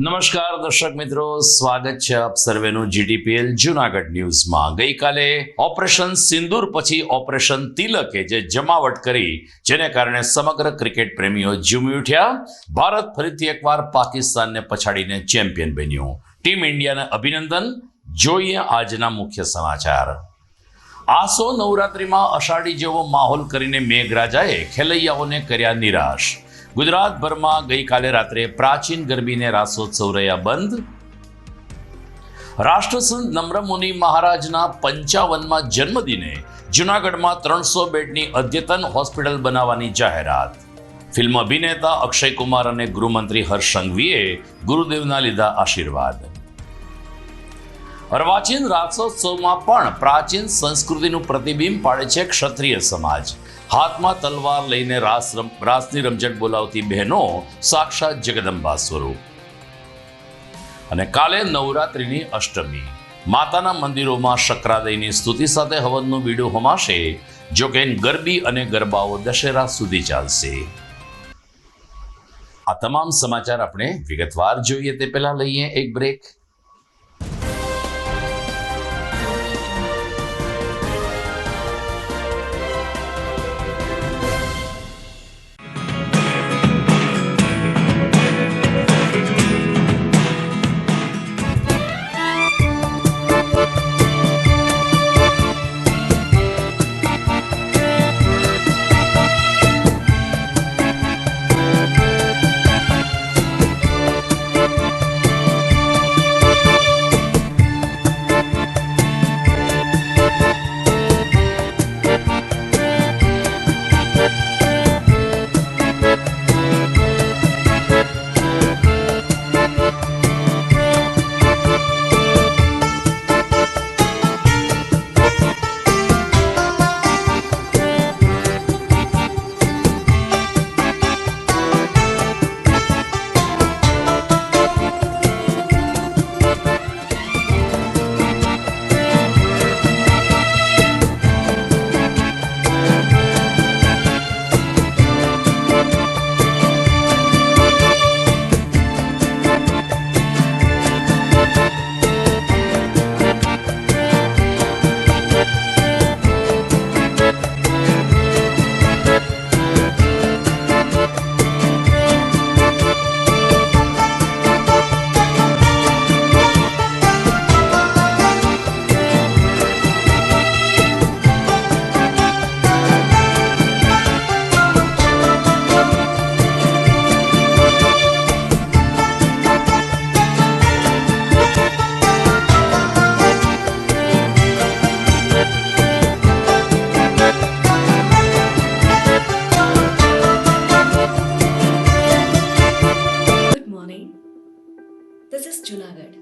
નમસ્કાર દર્શક મિત્રો, સ્વાગત છે આપ સર્વેનું જીટીપીએલ જૂનાગઢ ન્યૂઝમાં। ગઈકાલે ઓપરેશન સિંદૂર પછી ઓપરેશન તિલકે જે જમાવટ કરી, જેને કારણે સમગ્ર ક્રિકેટ પ્રેમીઓ ઝૂમી ઉઠ્યા। ભારત ફરીથી એકવાર પાકિસ્તાનને પછાડીને ચેમ્પિયન બન્યું। ટીમ ઇન્ડિયાને અભિનંદન। જોઈએ આજના મુખ્ય સમાચાર। આસો નવરાત્રિમાં અષાઢી જેવો માહોલ કરીને મેઘરાજાએ ખેલૈયાઓને કર્યા નિરાશ। ગુજરાતભરમાં ગઈકાલે રાત્રે પ્રાચીન ગરબીને રાસોત્સવ રહ્યા બંધ। રાષ્ટ્રસંત નમ્રમુનિ મહારાજના 55માં જન્મદિને જૂનાગઢમાં 300 બેડની અદ્યતન હોસ્પિટલ બનાવવાની જાહેરાત। ફિલ્મ અભિનેતા અક્ષય કુમાર અને ગૃહમંત્રી હર્ષ સંઘવીએ ગુરુદેવના લીધા આશીર્વાદ। અર્વાચીન રાસોત્સવમાં પણ પ્રાચીન સંસ્કૃતિનું પ્રતિબિંબ પાડે છે ક્ષત્રિય સમાજ। હાથમાં તલવાર લઈને રાસની રમઝટ બોલાવતી બહેનો સાક્ષાત જગદંબા સ્વરૂપ। અને કાલે નવરાત્રિની અષ્ટમી, માતાના મંદિરોમાં શક્રાદયની સ્તુતિ સાથે હવનનું બીડું હોમાશે। જોકે ગરબી અને ગરબાઓ દશેરા સુધી ચાલશે। આ તમામ સમાચાર આપણે વિગતવાર જોઈએ તે પહેલા લઈએ એક બ્રેક। This is Junagadh.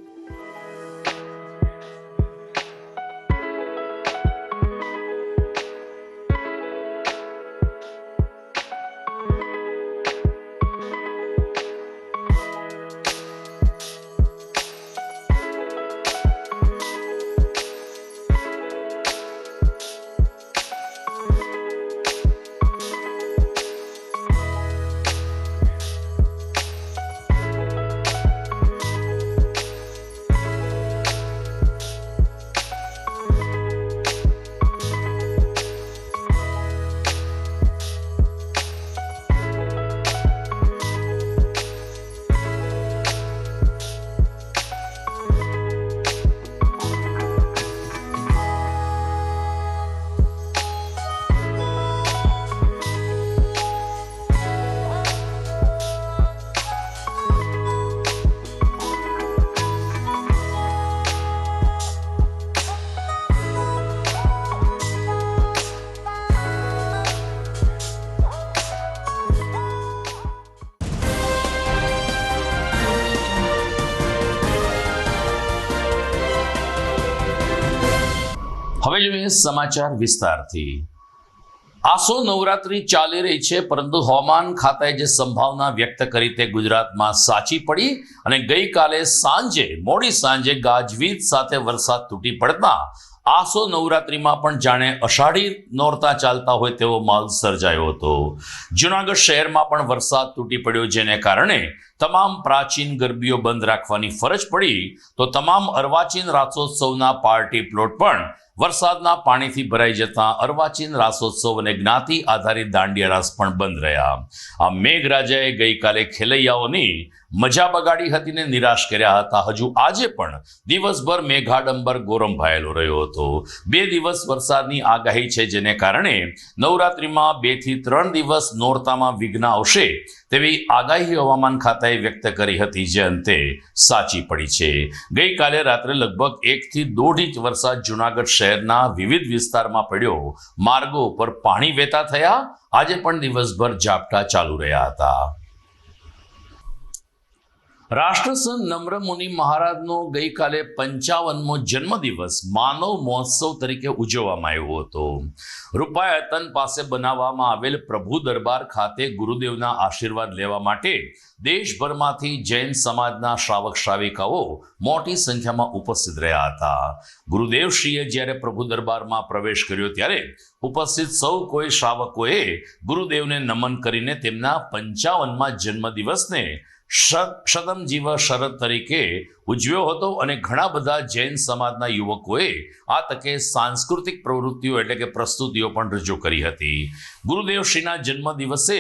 હવે જોઈએ સમાચાર વિસ્તારથી। આસો નવરાત્રી ચાલી રહી છે, પરંતુ હવામાન ખાતાએ જે સંભાવના વ્યક્ત કરી તે ગુજરાતમાં સાચી પડી અને ગઈકાલે મોડી સાંજે ગાજવીજ સાથે વરસાદ તૂટી પડતા આસો નવરાત્રિમાં પણ જાણે અષાઢી નોરતા ચાલતા હોય તેવો માહોલ સર્જાયો હતો. જૂનાગઢ શહેરમાં પણ વરસાદ તૂટી પડ્યો, જેને કારણે તમામ પ્રાચીન ગરબીઓ બંધ રાખવાની ફરજ પડી. તો તમામ અર્વાચીન રાસોત્સવના પાર્ટી પ્લોટ પણ વરસાદના પાણીથી ભરાઈ જતા અર્વાચીન રાસોત્સવ અને જ્ઞાતિ આધારિત દાંડિયા રાસ પણ બંધ રહ્યા. આ મેઘરાજાએ ગઈકાલે ખેલૈયાઓની મજા બગાડી હતી ને નિરાશ કર્યા હતા. હજુ આજે પણ દિવસભર મેઘાડંબર ગોરંભાયેલો રહ્યો હતો. 2 દિવસ વરસાદની આગાહી છે, જેને કારણે નવરાત્રિમાં 2 થી 3 દિવસ નોરતામાં વિઘ્ન આવશે તેવી આગાહી હવામાન ખાતાએ વ્યક્ત કરી હતી, જે અંતે સાચી પડી છે. ગઈકાલે રાત્રે લગભગ 1 થી 1.5 ઇંચ વરસાદ જૂનાગઢ શહેરના વિવિધ વિસ્તારમાં પડ્યો. માર્ગો પર પાણી વહેતા થયા. આજે પણ દિવસભર ઝાપટા ચાલુ રહ્યા હતા. રાષ્ટ્રસંત નમ્ર મુનિ મહારાજનો ગઈકાલે 55મો જન્મદિવસ માનવ મહોત્સવ તરીકે ઉજવવામાં આવ્યો હતો. રૂપાયતન પાસે બનાવવામાં આવેલ પ્રભુ દરબાર ખાતે ગુરુદેવના આશીર્વાદ લેવા માટે દેશભરમાંથી જૈન સમાજના શ્રાવક શ્રાવિકાઓ મોટી સંખ્યામાં ઉપસ્થિત રહ્યા હતા. ગુરુદેવશ્રીએ જ્યારે પ્રભુ દરબારમાં પ્રવેશ કર્યો ત્યારે ઉપસ્થિત સૌ કોઈ શ્રાવકોએ ગુરુદેવને નમન કરીને તેમના 55મા જન્મદિવસને શતમજીવ શરદ તરીકે ઉજવ્યો હતો. અને ઘણા બધા જૈન સમાજના યુવકોએ આ તકે સાંસ્કૃતિક પ્રવૃત્તિઓ એટલે કે પ્રસ્તુતિઓ પણ રજૂ કરી હતી. ગુરુદેવશ્રીના જન્મદિવસે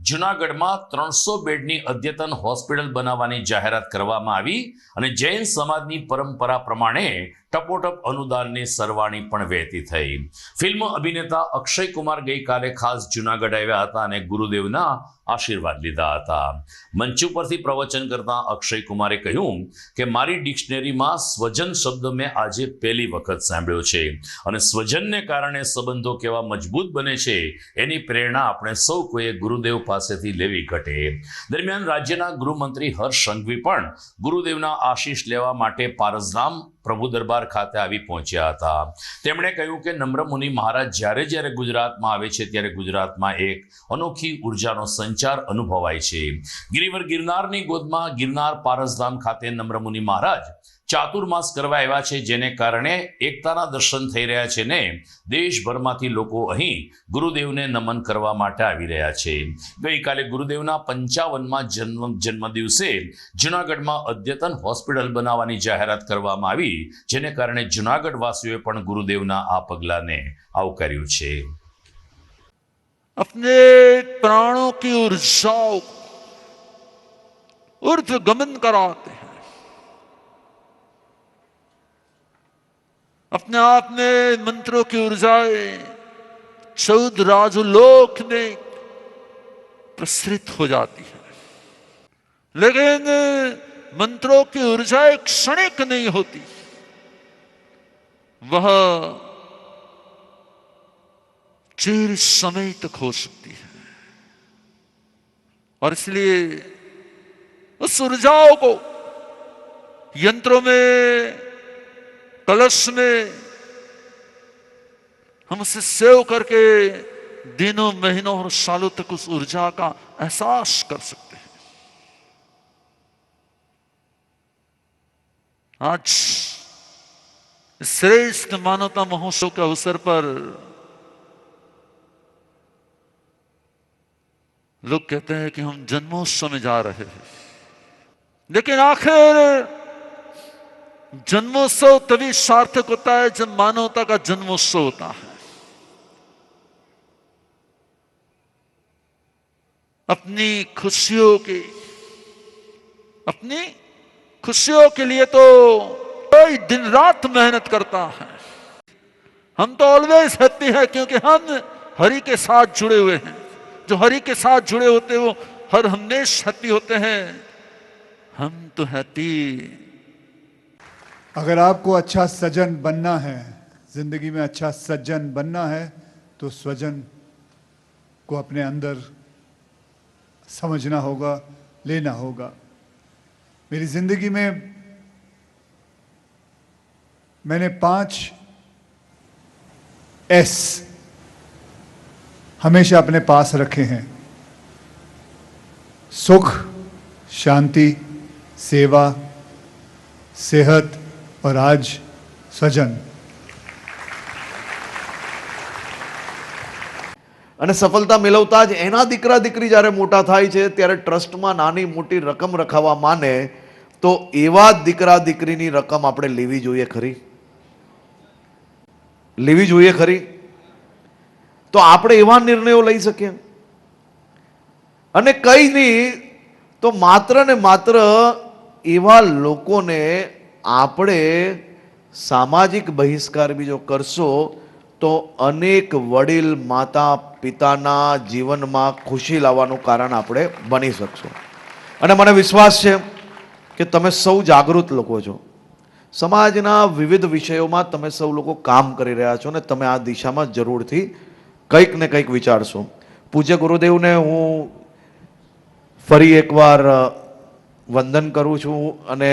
જૂનાગઢમાં 300 બેડની અદ્યતન હોસ્પિટલ બનાવવાની જાહેરાત કરવામાં આવી અને જૈન સમાજની પરંપરા પ્રમાણે ટપોટપ અનુદાનની સરવાણી પણ વહેતી થઈ. ફિલ્મ અભિનેતા અક્ષય કુમાર ગઈકાલે ખાસ જૂનાગઢ આવ્યા હતા અને ગુરુદેવના આશીર્વાદ લીધા હતા. મંચ ઉપરથી પ્રવચન કરતા અક્ષય કુમારે કહ્યું કે મારી ડિક્શનરીમાં સ્વજન શબ્દ મેં આજે પહેલી વખત સાંભળ્યો છે અને સ્વજનને કારણે સંબંધો કેવા મજબૂત બને છે એની પ્રેરણા આપણે સૌ કોઈએ ગુરુદેવ પાસેથી લેવી ઘટે. દરમિયાન રાજ્યના ગૃહમંત્રી હર્ષ સંઘવી પણ ગુરુદેવના આશીષ લેવા માટે પારસધામ પ્રભુ દરબાર ખાતે આવી પહોંચ્યા હતા. તેમણે કહ્યું કે નમ્ર મુનિ મહારાજ જ્યારે ગુજરાતમાં આવે છે ત્યારે ગુજરાતમાં એક અનોખી ઉર્જાનો સંચાર અનુભવાય છે. ગિરિવર ગિરનારની ગોદમાં ગિરનાર પારસધામ ખાતે નમ્ર મુનિ મહારાજ ચાતુર્માસ કરવા આવ્યા છે, જેને કારણે એકતાના દર્શન થઈ રહ્યા છે ને દેશભરમાંથી લોકો અહીં ગુરુદેવને નમન કરવા માટે આવી રહ્યા છે. ગઈકાલે ગુરુદેવના 55મા જન્મદિવસે જૂનાગઢમાં અદ્યતન હોસ્પિટલ બનાવવાની જાહેરાત કરવામાં આવી, જેને કારણે જૂનાગઢ વાસીઓએ પણ ગુરુદેવના આ પગલાને આવકાર્યું છે. अपने प्राणों की ऊर्जाओं ऊर्ध्व गमन कराते हैं, अपने आप में मंत्रों की ऊर्जाएं 14 राजलोक में प्रसरित हो जाती है, लेकिन मंत्रों की ऊर्जाएं क्षणिक नहीं होती, वह चिर समय तक हो सकती है. और इसलिए उस ऊर्जाओं को यंत्रों में, कलश में हम उसे सेव करके दिनों महीनों और सालों तक उस ऊर्जा का एहसास कर सकते हैं. आज श्रेष्ठ मानवता महोत्सव के अवसर पर लोग कहते हैं कि हम जन्मोत्सव में जा रहे हैं, लेकिन आखिर जन्मोत्सव तभी सार्थक होता है जब मानवता का जन्मोत्सव होता है. अपनी खुशियों के लिए तो कोई दिन रात मेहनत करता है. हम तो ऑलवेज हैप्पी है क्योंकि हम हरि के साथ जुड़े हुए हैं. जो हरि के साथ जुड़े होते हैं वो हर हमेश हैप्पी होते हैं. हम तो हैप्पी. अगर आपको अच्छा सज्जन बनना है, जिंदगी में अच्छा सज्जन बनना है, तो स्वजन को अपने अंदर समझना होगा, लेना होगा. मेरी जिंदगी में मैंने 5 S हमेशा अपने पास रखे हैं: सुख, शांति, सेवा, सेहत और आज स्वजन. અને સફળતા મેળવતા જ એના દીકરા દીકરી જ્યારે મોટા થાય છે ત્યારે ટ્રસ્ટમાં નાની મોટી રકમ રખાવા માને તો એવા દીકરા દીકરીની રકમ આપણે લેવી જોઈએ ખરી? લેવી જોઈએ ખરી? તો આપણે એવા નિર્ણયો લઈ શકીએ. અને કઈ નહીં તો માત્ર ને માત્ર એવા લોકોને આપણે સામાજિક બહિષ્કાર બીજો કરશો તો અનેક વડીલ માતા પિતાના જીવનમાં ખુશી લાવવાનું કારણ આપણે બની શકશું. અને મને વિશ્વાસ છે કે તમે સૌ જાગૃત લોકો છો. સમાજના વિવિધ વિષયોમાં તમે સૌ લોકો કામ કરી રહ્યા છો અને તમે આ દિશામાં જરૂરથી કંઈક ને કંઈક વિચારશો. પૂજ્ય ગુરુદેવને હું ફરી એકવાર વંદન કરું છું અને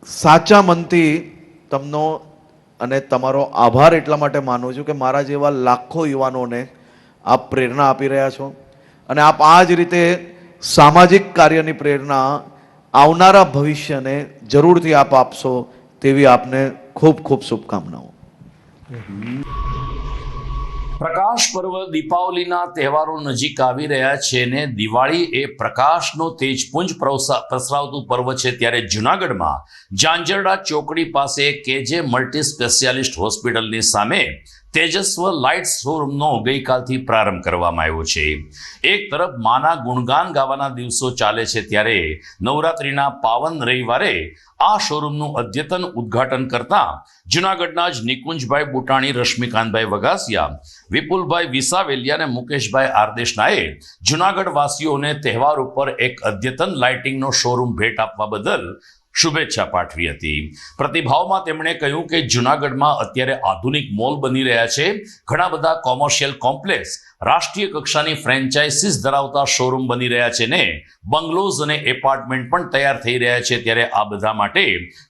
સાચા મનથી તમનો અને તમારો આભાર એટલા માટે માનું છું કે મારા જેવા લાખો યુવાનોને આપ પ્રેરણા આપી રહ્યા છો અને આપ આ જ રીતે સામાજિક કાર્યની પ્રેરણા આવનારા ભવિષ્યને જરૂરથી આપ આપશો તેવી આપને ખૂબ ખૂબ શુભકામનાઓ. પ્રકાશ પર્વ દીપાવલીના તહેવારો નજીક આવી રહ્યા છે ને દિવાળી એ પ્રકાશનો તેજપુંજ પ્રસરાવતું પર્વ છે. ત્યારે જૂનાગઢમાં ઝાંઝરડા ચોકડી પાસે કેજે મલ્ટી સ્પેશિયાલિસ્ટ હોસ્પિટલની સામે તેજસ્વ લાઇટ શોરૂમનો ગઈકાલથી પ્રારંભ કરવામાં આવ્યો છે. એક તરફ માના ગુણગાન ગાવાના દિવસો ચાલે છે ત્યારે નવરાત્રિના પાવન રવિવારે આ શોરૂમનું અદ્યતન ઉદ્ઘાટન કરતા જૂનાગઢના જ નિકુંજભાઈ બુટાણી, રશ્મિકાંતભાઈ વઘાસિયા, વિપુલભાઈ વિસાવેલિયા અને મુકેશભાઈ આરદેશનાએ જૂનાગઢ વાસીઓને તહેવાર ઉપર એક અદ્યતન લાઇટિંગનો શોરૂમ ભેટ આપવા બદલ શુભેચ્છા પાઠવી હતી. પ્રતિભાવમાં તેમણે કહ્યું કે જૂનાગઢમાં અત્યારે આધુનિક મોલ બની રહ્યા છે, ઘણા બધા કોમર્શિયલ કોમ્પ્લેક્સ, રાષ્ટ્રીય કક્ષાની ફ્રેન્ચાઇઝીસ ધરાવતા શોરૂમ બની રહ્યા છે ને બંગલોઝ અને એપાર્ટમેન્ટ પણ તૈયાર થઈ રહ્યા છે. ત્યારે આ બધા માટે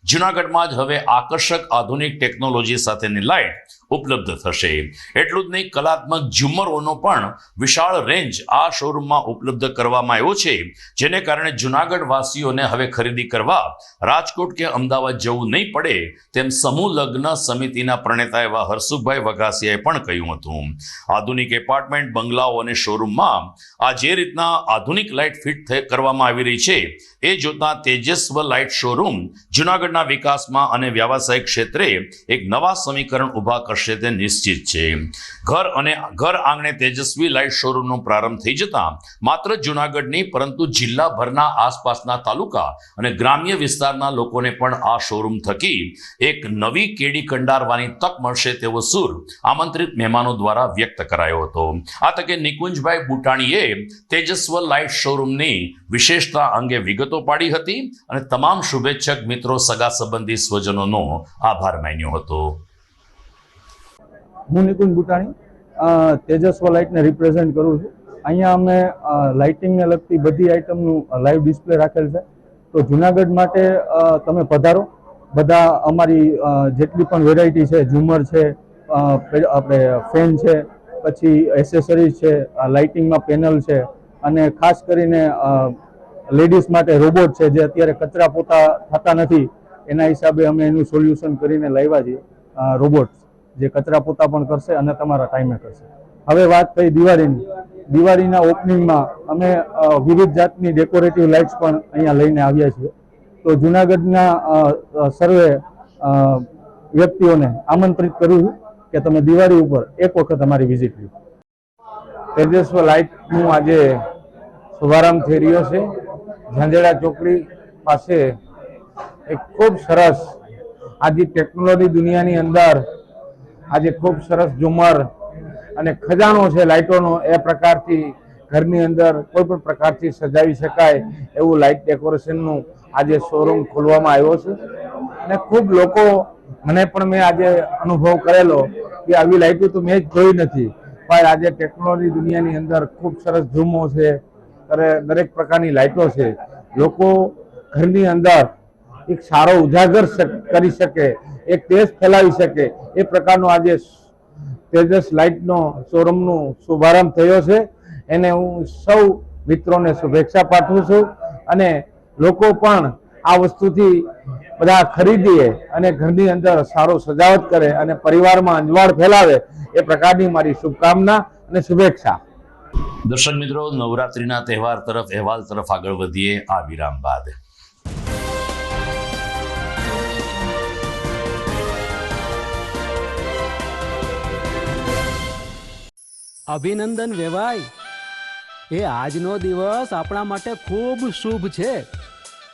જૂનાગઢમાં જ હવે આકર્ષક આધુનિક ટેકનોલોજી સાથેની લાઇટ ઉપલબ્ધ થશે. એટલું જ નહીં, કલાત્મક ઝુમ્મરોનો પણ વિશાળ રેન્જ આ શોરૂમમાં ઉપલબ્ધ કરવામાં આવ્યો છે, જેને કારણે જૂનાગઢ વાસીઓને હવે ખરીદી કરવા રાજકોટ કે અમદાવાદ જવું નહીં પડે તેમ સમૂહ લગ્ન સમિતિના પ્રણેતા એવા હરસુખભાઈ વઘાસિયાએ પણ કહ્યું હતું. આધુનિક એપાર્ટમેન્ટ, બંગલાઓ અને શોરૂમમાં આ જે રીતના આધુનિક લાઇટ ફિટ કરવામાં આવી રહી છે એ જોતા તેજસ્વ લાઇટ શોરૂમ જૂનાગઢના વિકાસમાં અને વ્યાવસાયિક ક્ષેત્રે એક નવા સમીકરણ ઊભા કરશે તે નિશ્ચિત છે. ઘર આંગણે તેજસ્વી લાઇટ શોરૂમનો પ્રારંભ થઈ જતા માત્ર જૂનાગઢ નહીં પરંતુ જિલ્લાભરના આસપાસના તાલુકા અને ગ્રામ્ય વિસ્તારના લોકોને પણ આ શોરૂમ થકી એક નવી કેડી કંડારવાની તક મળશે તેવો સૂર આમંત્રિત મહેમાનો દ્વારા વ્યક્ત કરાયો હતો. આ તકે નિકુંજભાઈ બુટાણીએ તેજસ્વ લાઇટ શોરૂમની વિશેષતા અંગે વિગતો પાડી હતી અને તમામ શુભેચ્છક મિત્રો, સગા સંબંધી, સ્વજનોનો આભાર માન્યો હતો. હું નિકુંજ બુટાણી તેજસ્વ લાઇટને રિપ્રેઝેન્ટ કરું છું. અહીંયા અમે લાઇટિંગને લગતી બધી આઇટમનું લાઈવ ડિસ્પ્લે રાખેલ છે. તો જુનાગઢ માટે તમે પધારો. બધા અમારી જેટલી પણ વેરાયટી છે, ઝુમર છે, આપણે ફેન છે, પછી એસેસરીઝ છે, લાઇટિંગમાં પેનલ છે અને ખાસ કરીને લેડીઝ માટે રોબોટ છે જે અત્યારે કચરા પોતા થતા નથી એના હિસાબે અમે એનું સોલ્યુશન કરીને લાવ્યા છીએ. રોબોટ જે કચરા પોતા પણ કરશે અને તમારા ટાઈમે કરશે. હવે વાત થઈ દિવાળીની. દિવાળીના ઓપનિંગમાં અમે વિવિધ જાતની ડેકોરેટિવ લાઇટ્સ પણ અહીંયા લઈને આવ્યા છીએ. તો જૂનાગઢના સર્વે વ્યક્તિઓને આમંત્રિત કરું છું કે તમે દિવાળી ઉપર એક વખત અમારી વિઝિટ લો. તેજસ્વ લાઇટનું આજે શુભારંભ થઈ રહ્યો છે. ઝાંઝરડા ચોકડી પાસે એક ખૂબ સરસ આજે ટેકનોલોજી દુનિયાની અંદર આજે ખૂબ સરસ ઝુમર અને ખજાનો છે લાઇટોનો, એ પ્રકારથી ઘરની અંદર કોઈ પણ પ્રકારથી સજાવી શકાય એવું લાઇટ ડેકોરેશનનું આજે શોરૂમ ખોલવામાં આવ્યો છે. અને ખૂબ લોકો, મને પણ મેં આજે અનુભવ કરેલો કે આવી લાઇટો તો મેં જ જોઈ નથી, પણ આજે ટેકનોલોજી દુનિયાની અંદર ખૂબ સરસ ઝૂમો છે, દરેક પ્રકારની લાઇટો છે. લોકો ઘરની અંદર એક સારો ઉજાગર કરી શકે, એક તેજ ફેલાવી શકે એ પ્રકારનો આજે તેજસ લાઇટનો શોરૂમનો શુભારંભ થયો છે. એને હું સૌ મિત્રોને શુભેચ્છા પાઠવું છું અને લોકો પણ આ વસ્તુથી બધા ખરીદીએ અને ઘરની અંદર સારો સજાવટ કરે અને પરિવારમાં અંજવાળ ફેલાવે એ પ્રકારની મારી શુભકામના. અને શુભેચ્છા. દર્શક મિત્રો, નવરાત્રિના તહેવાર તરફ અહેવાલ તરફ આગળ વધીએ આ વિરામ બાદ. અભિનંદન વેવાઈ, એ આજનો દિવસ આપણા માટે ખૂબ શુભ છે,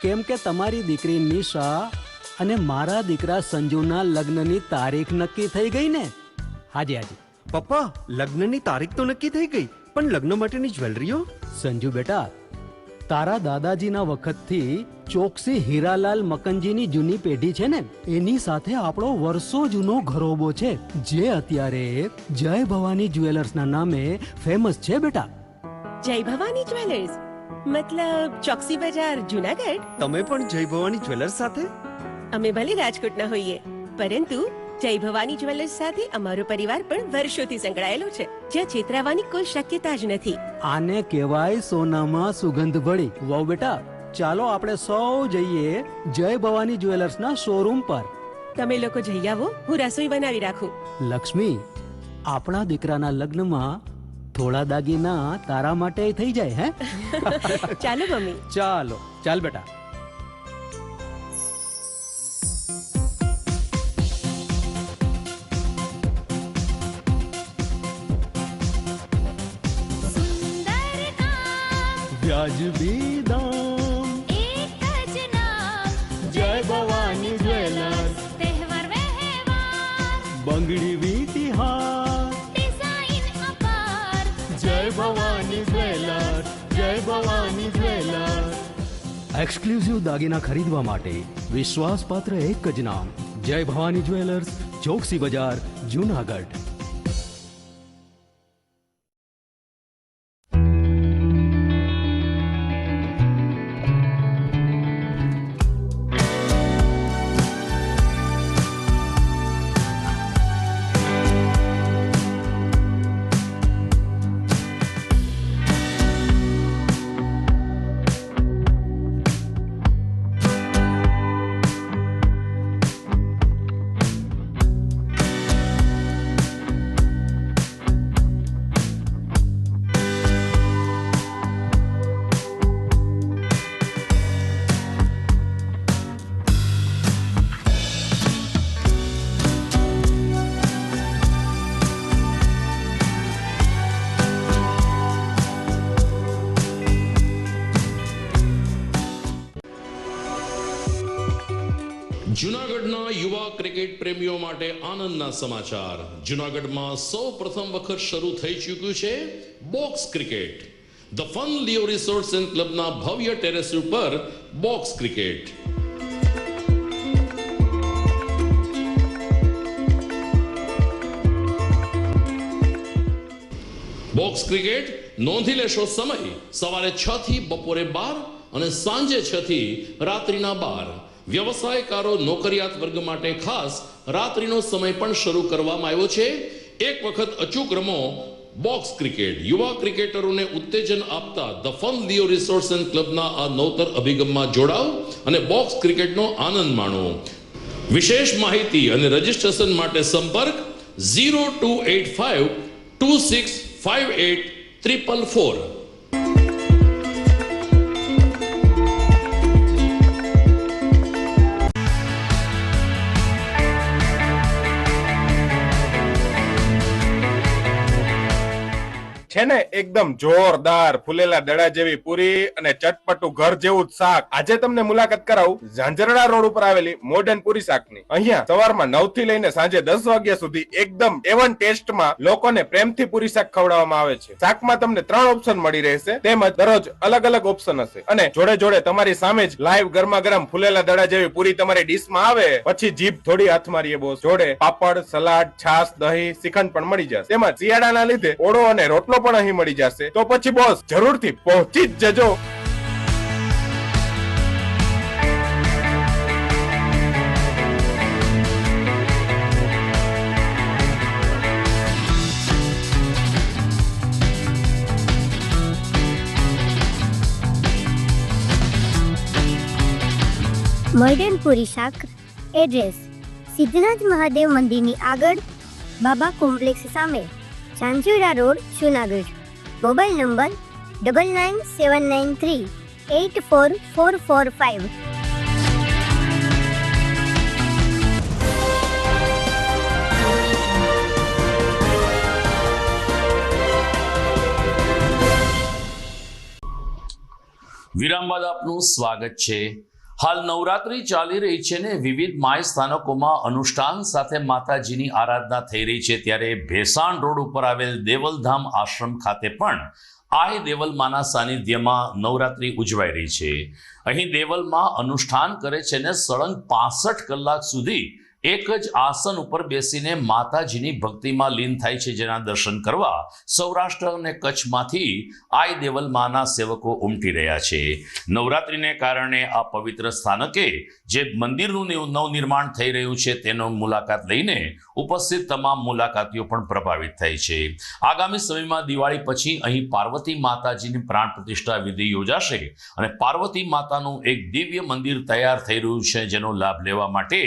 કેમ કે તમારી દીકરી નિશા અને મારા દીકરા સંજુના લગ્નની તારીખ નક્કી થઈ ગઈ ને. હાજી હાજી પપ્પા, લગ્નની તારીખ તો નક્કી થઈ ગઈ, પણ લગ્ન માટેની જ્વેલરીઓ? સંજુ બેટા, તારા દાદાજીના વખતથી ચોકસી હીરાલાલ મકનજીની જૂની પેઢી છે ને, એની સાથે આપણો વર્ષો જૂનો ઘરોબો છે, જે અત્યારે જય ભવાની જ્વેલર્સના નામે ફેમસ છે બેટા. જય ભવાની જ્વેલર્સ મતલબ ચોકસી બજાર જુનાગઢ? તમે પણ જય ભવાની જ્વેલર્સ સાથે? અમે ભલે રાજકોટના હોઈએ, પરંતુ જય ભવાની જ્વેલર્સ સાથે અમારો પરિવાર પણ વર્ષોથી સંકળાયેલો છે, જ્યાં છેતરાવાની કોઈ શક્યતા જ નથી. આને કહેવાય સોનામાં સુગંધ ભળી. વહુ બેટા, ચાલો આપણે સૌ જઈએ જય ભવાની જ્વેલર્સના શોરૂમ પર. તમે લોકો જઈ આવો, હું રસોઈ બનાવી રાખું. લક્ષ્મી, આપણા દીકરાના લગ્નમાં થોડા દાગીના તારા માટે થઈ જાય. હે ચાલો મમ્મી. ચાલો ચાલ બેટા. વ્યાજબી દામ, એક જ નામ, જય ભવાની જ્વેલર્સ, તહેવાર વ્યવહાર, બંગડી વીટી હાર, ડિઝાઇન અપાર, જય ભવાની જ્વેલર્સ, જય ભવાની જ્વેલર્સ. એક્સક્લુઝિવ દાગીના ખરીદવા માટે વિશ્વાસપાત્ર એક જ નામ, જય ભવાની જ્વેલર્સ, ચોકસી બજાર, જુનાગઢ. જૂનાગઢના યુવા ક્રિકેટ પ્રેમીઓ માટે આનંદના સમાચાર. જૂનાગઢમાં સૌ પ્રથમ વખત શરૂ થઈ ચૂક્યું છે box cricket. The Fun Leo Resorts and ક્લબના ભવ્ય ટેરેસ ઉપર બોક્સ ક્રિકેટ. બોક્સ ક્રિકેટ નોંધી લેશો સમય સવારે 6 થી બપોરે 12 અને સાંજે 6 થી રાત્રિના 12. વ્યવસાયકારો, નોકરિયાત વર્ગ માટે ખાસ રાત્રિનો સમય પણ શરૂ કરવામાં આવ્યો છે. એક વખત અચૂક રમો બોક્સ ક્રિકેટ. યુવા ક્રિકેટરોને ઉત્તેજન આપતા the Fun Leo Resorts and ક્લબના આ નવતર અભિગમમાં જોડાઓ અને બોક્સ ક્રિકેટનો આનંદ માણો. વિશેષ માહિતી અને રજીસ્ટ્રેશન માટે સંપર્ક 0285 2658 444. છે ને એકદમ જોરદાર ફૂલેલા દડા જેવી પૂરી અને ચટપટું ઘર જેવું જ શાક. આજે તમને મુલાકાત કરાવું ઝાંઝરડા રોડ ઉપર આવેલી મોડર્ન પૂરી શાકની. અહીંયા સવારમાં 9 થી લઈને સાંજે 10 વાગ્યા સુધી એકદમ એવન ટેસ્ટમાં લોકોને પ્રેમથી પૂરી શાક ખવડાવવામાં આવે છે. શાકમાં તમને 3 ઓપ્શન મળી રહેશે, તેમજ દરરોજ અલગ અલગ ઓપ્શન હશે, અને જોડે જોડે તમારી સામે જ લાઈવ ગરમા ગરમ ફૂલેલા દડા જેવી પૂરી તમારી ડીશમાં આવે પછી જીભ થોડી હાથ મારીએ બોસ. જોડે પાપડ, સલાડ, છાશ, દહીં, શ્રીખંડ પણ મળી જશે. તેમજ શિયાળાના લીધે ઓળો અને રોટલો પણ અહીં મળી જશે. તો પછી બોસ જરૂરથી પહોંચી જ જજો. મોડર્ન પૂરી શાક. એડ્રેસ સિદ્ધનાથ મહાદેવ મંદિરની આગળ, બાબા કોમ્પ્લેક્સ સામે, Jhanjhura road Junagadh. Mobile number 9979384445. વિરામ બાદ આપનું સ્વાગત છે. હાલ નવરાત્રી ચાલી રહી છે ને વિવિધ માય સ્થાનકોમાં અનુષ્ઠાન સાથે માતાજીની આરાધના થઈ રહી છે. ત્યારે ભેસાણ રોડ ઉપર આવેલ દેવલધામ આશ્રમ ખાતે પણ આય દેવલમાના સાનિધ્યમાં નવરાત્રી ઉજવાઈ રહી છે. અહીં દેવલમાં અનુષ્ઠાન કરે છે ને સળંગ 65 કલાક સુધી એક જ આસન ઉપર બેસીને માતાજીની ભક્તિમાં લીન થાય છે, જેના દર્શન કરવા સૌરાષ્ટ્ર અને કચ્છમાંથી આય દેવલમાના સેવકો ઉમટી રહ્યા છે. નવરાત્રિને કારણે આ પવિત્ર સ્થાનકે જે મંદિરનું નવનિર્માણ થઈ રહ્યું છે તેનો મુલાકાત લઈને ઉપસ્થિત તમામ મુલાકાતીઓ પણ પ્રભાવિત થાય છે. આગામી સમયમાં દિવાળી પછી અહીં પાર્વતી માતાજીની પ્રાણ પ્રતિષ્ઠા વિધિ યોજાશે અને પાર્વતી માતાનું એક દિવ્ય મંદિર તૈયાર થઈ રહ્યું છે, જેનો લાભ લેવા માટે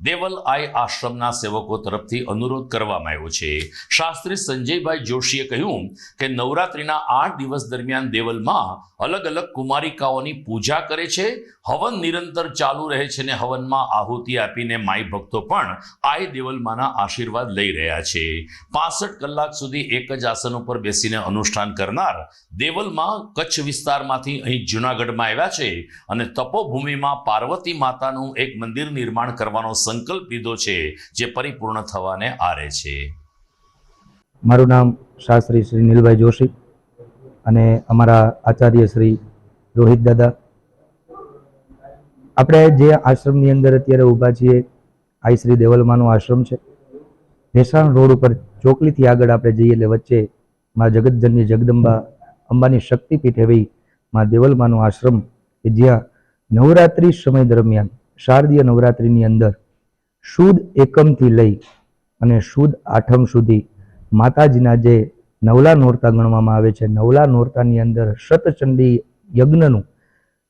દેવલ આય આશ્રમના સેવકો તરફથી અનુરોધ કરવામાં આવ્યો છે. શાસ્ત્રી સંજયભાઈ જોશીએ કહ્યું કે નવરાત્રીના 8 દિવસ દરમિયાન દેવલમાં અલગ અલગ કુમારિકાઓની પૂજા કરે છે. હવન નિરંતર ચાલુ રહે છે ને હવનમાં આહુતિ આપીને માઈ ભક્તો પણ આય દેવલમાના આશીર્વાદ લઈ રહ્યા છે. 65 કલાક સુધી એક જ આસન ઉપર બેસીને અનુષ્ઠાન કરનાર દેવલમાં કચ્છ વિસ્તારમાંથી અહીં જૂનાગઢમાં આવ્યા છે અને તપોભૂમિમાં પાર્વતી માતાનું એક મંદિર નિર્માણ કરવાનો સંકલ્પ લીધો છે, જે પરિપૂર્ણ થવાને આરે છે. મારું નામ શાસ્ત્રી શ્રી નીલભાઈ જોશી અને અમારા આચાર્ય શ્રી રોહિત દાદા. આપણે જે આશ્રમની અંદર અત્યારે ઊભા છીએ આઈ શ્રી દેવલમાનો આશ્રમ છે. ભેસાણ રોડ ઉપર ચોકલીથી આગળ આપણે જઈએ એટલે વચ્ચે માં જગતજનની જગદંબા અંબાની શક્તિપીઠ એવી માં દેવલમાનો આશ્રમ કે જ્યાં નવરાત્રિ સમય દરમિયાન શારદીય નવરાત્રિની અંદર શુદ્ધ એકમથી લઈ અને શુદ્ધ આઠમ સુધી માતાજીના જે નવલા નોરતા ગણવામાં આવે છે, નવલા નોરતાની અંદર શતચંડી યજ્ઞનું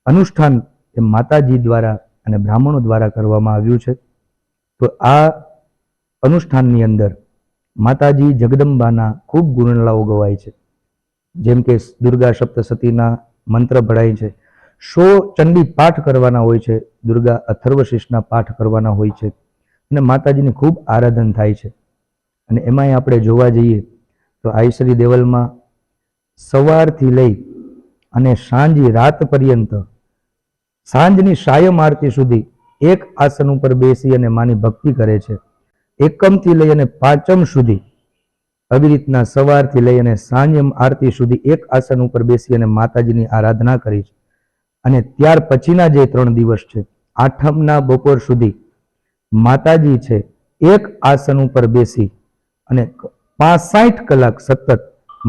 અનુષ્ઠાન એ માતાજી દ્વારા અને બ્રાહ્મણો દ્વારા કરવામાં આવ્યું છે. તો આ અનુષ્ઠાનની અંદર માતાજી જગદંબાના ખૂબ ગુણલાઓ ગવાય છે. જેમ કે દુર્ગા સપ્તસતીના મંત્ર ભળાય છે, 100 ચંડી પાઠ કરવાના હોય છે, દુર્ગા અથર્વશીર્ષના પાઠ કરવાના હોય છે અને માતાજીની ખૂબ આરાધન થાય છે. અને એમાંય આપણે જોવા જઈએ તો આઈ શ્રી દેવલમાં સવારથી લઈ અને સાંજની રાત પર્યંત સાંજની સાયમ આરતી સુધી એક આસન ઉપર બેસી અને માની ભક્તિ કરે છે. એકમથી લઈ અને પાંચમ સુધી આવી રીતના સવારથી લઈ અને સાંજમ આરતી સુધી એક આસન ઉપર બેસી અને માતાજીની આરાધના કરી છે. અને ત્યાર પછીના જે 3 દિવસ છે, આઠમના બપોર સુધી માતાજી છે એક આસન ઉપર બેસી અને 65 કલાક સતત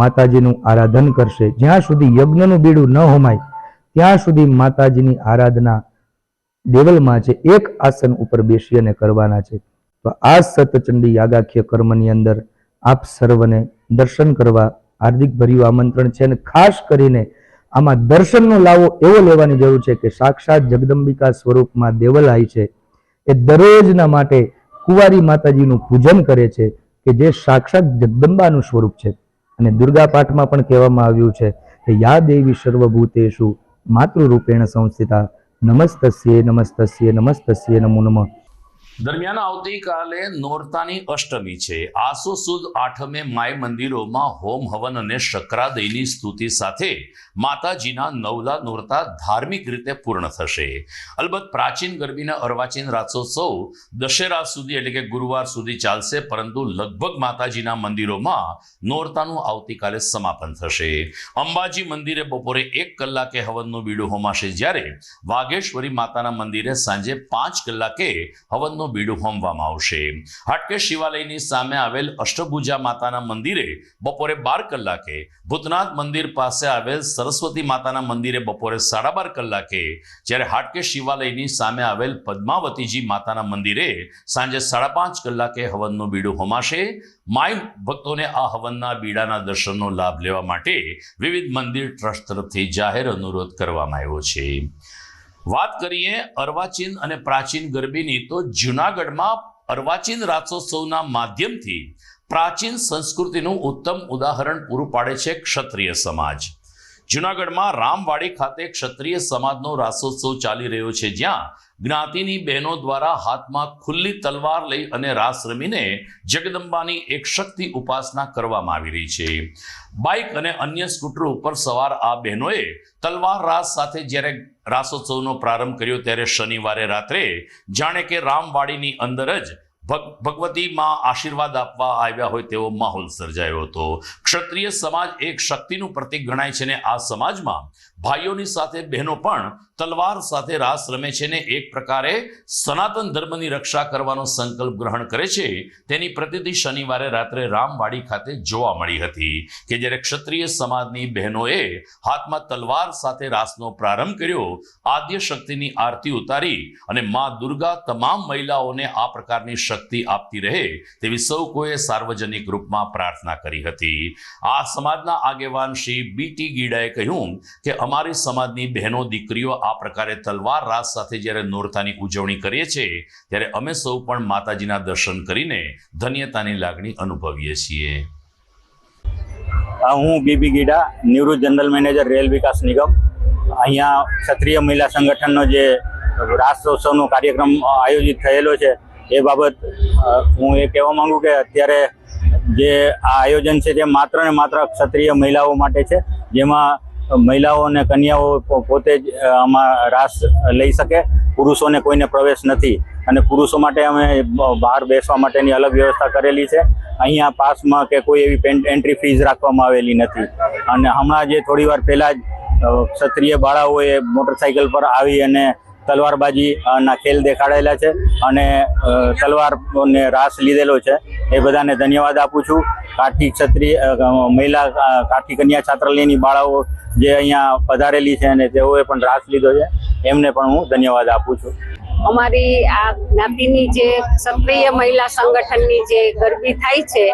માતાજીનું આરાધન કરશે. જ્યાં સુધી યજ્ઞનું બીડું ન હોમાય ત્યાં સુધી માતાજીની આરાધના દેવલમાં છે એક આસન ઉપર બેસી અને કરવાના છે. તો આ સતચંડી યાગાખ્ય કર્મની અંદર આપ સર્વને દર્શન કરવા હાર્દિક ભર્યું આમંત્રણ છે. અને ખાસ કરીને આમાં દર્શનનો લાવો એવો લેવાની જરૂર છે કે સાક્ષાત જગદંબિકા સ્વરૂપમાં દેવલાય છે એ દરરોજના માટે કુંવારી માતાજીનું પૂજન કરે છે કે જે સાક્ષાત જગદંબાનું સ્વરૂપ છે. અને દુર્ગા પાઠમાં પણ કહેવામાં આવ્યું છે કે યા દેવી સર્વભૂતેષુ માતૃરૂપેણ સંસ્થિતા નમસ્તસ્યે નમસ્તસ્યે નમસ્તસ્યે નમો નમઃ. દરમિયાન આવતીકાલે નોરતાની અષ્ટમી છે. આસો સુદ આઠમે માય મંદિરોમાં હોમ હવન અને શક્રાદયની સ્તુતિ સાથે માતાજીના નવલા નોરતા ધાર્મિક રીતે પૂર્ણ થશે. અલબત્ત પ્રાચીન ગરબીના અર્વાચીન રાસોત્સવ દશેરા સુધી એટલે કે ગુરુવાર સુધી ચાલશે, પરંતુ લગભગ માતાજીના મંદિરોમાં નોરતાનું આવતીકાલે સમાપન થશે. અંબાજી મંદિરે બપોરે 1 કલાકે હવનનું બીડું હોમાશે, જ્યારે વાઘેશ્વરી માતાના મંદિરે સાંજે 5 કલાકે હવનનું બીડું હોમવામાં આવશે. હાટકેશ શિવાલયની સામે આવેલ અષ્ટભુજા માતાના મંદિરે બપોરે 12 કલાકે, ભૂતનાથ મંદિર પાસે આવેલ સરસ્વતી માતાના મંદિરે બપોરે 12:30 કલાકે, જ્યારે હાટકેશ શિવાલયની સામે આવેલ પદ્માવતીજી માતાના મંદિરે સાંજે 5:30 કલાકે હવનનું બીડું હોમાશે. માય ભક્તોને આ હવનના બીડાના દર્શનનો લાભ લેવા માટે વિવિધ મંદિર ટ્રસ્ટ તરફથી જાહેર અનુરોધ કરવામાં આવ્યો છે. વાત કરીએ અર્વાચીન અને પ્રાચીન ગરબીની, તો જૂનાગઢમાં અર્વાચીન રાસોત્સવના માધ્યમથી પ્રાચીન સંસ્કૃતિનું ઉત્તમ ઉદાહરણ પૂરું પાડે છે ક્ષત્રિય સમાજ. જૂનાગઢમાં રામવાડી ખાતે ક્ષત્રિય સમાજનો રાસોત્સવ ચાલી રહ્યો છે, જ્યાં જ્ઞાતિની બહેનો દ્વારા હાથમાં ખુલ્લી તલવાર લઈ અને રાસ રમીને જગદંબાની એક શક્તિ ઉપાસના કરવામાં આવી રહી છે. બાઇક અને અન્ય સ્કૂટર ઉપર સવાર આ બહેનોએ તલવાર રાસ સાથે જ્યારે રાસોત્સવનો પ્રારંભ કર્યો ત્યારે શનિવારે રાત્રે જાણે કે રામવાડીની અંદર જ ભગવતી માં આશીર્વાદ આપવા આવ્યા હોય તેવો માહોલ સર્જાયો હતો. ક્ષત્રિય સમાજ એક શક્તિનું પ્રતીક ગણાય છે ને આ સમાજમાં ભાઈઓની સાથે બહેનો પણ તલવાર સાથે રાસ રમે છે ને એક પ્રકારે સનાતન ધર્મની રક્ષા કરવાનો સંકલ્પ ગ્રહણ કરે છે. તેની પ્રતિતિ શનિવારે રાત્રે રામવાડી ખાતે જોવા મળી હતી કે જ્યારે ક્ષત્રિય સમાજની બહેનોએ હાથમાં તલવાર સાથે રાસનો પ્રારંભ કર્યો, આદ્ય શક્તિની આરતી ઉતારી અને મા દુર્ગા તમામ મહિલાઓને આ પ્રકારની શક્તિ આપતી રહે તેવી સૌ કોઈએ સાર્વજનિક રૂપમાં પ્રાર્થના કરી હતી. આ સમાજના આગેવાન શ્રી BT ગીડાએ કહ્યું કે અમારી સમાજની બહેનો દીકરીઓ આ પ્રકારે તલવાર રાસ સાથે જ્યારે નોરતાની ઉજવણી કરીએ છીએ ત્યારે અમે સૌ પણ માતાજીના દર્શન કરીને ધન્યતાની લાગણી અનુભવીએ છીએ. હું BB ગીડા, નિવૃત્ત જનરલ મેનેજર રેલ વિકાસ નિગમ. અહીંયા ક્ષત્રિય મહિલા સંગઠનનો જે રાસોત્સવનો કાર્યક્રમ આયોજિત થયેલો છે એ બાબત હું એ કહેવા માંગુ કે અત્યારે જે આ આયોજન છે તે માત્ર ને માત્ર ક્ષત્રિય મહિલાઓ માટે છે, જેમાં મહિલાઓ અને કન્યાઓ પોતે જ આમાં રાસ લઈ શકે. પુરુષોને કોઈને પ્રવેશ નથી અને પુરુષો માટે અમે બહાર બેસવા માટેની અલગ વ્યવસ્થા કરેલી છે. અહીંયા પાસમાં કે કોઈ એવી એન્ટ્રી ફીસ રાખવામાં આવેલી નથી. અને હમણાં જે થોડી વાર પહેલાં જ ક્ષત્રિય બાળાઓએ મોટરસાઇકલ પર આવી અને તલવારબાજી ના ખેલ દેખાડેલા છે અને તલવારને રાસ લીધેલો છે. એ બધાને ધન્યવાદ આપું છું. કાઠી ક્ષત્રિય મહિલા કાઠી કન્યા છાત્રાલયની બાળાઓ જે અહીંયા પધારેલી છે અને તેઓએ પણ રાસ લીધો છે, એમને પણ હું ધન્યવાદ આપું છું. અમારી આ જ્ઞાતિની જે ક્ષત્રિય મહિલા સંગઠનની જે ગરબી થાય છે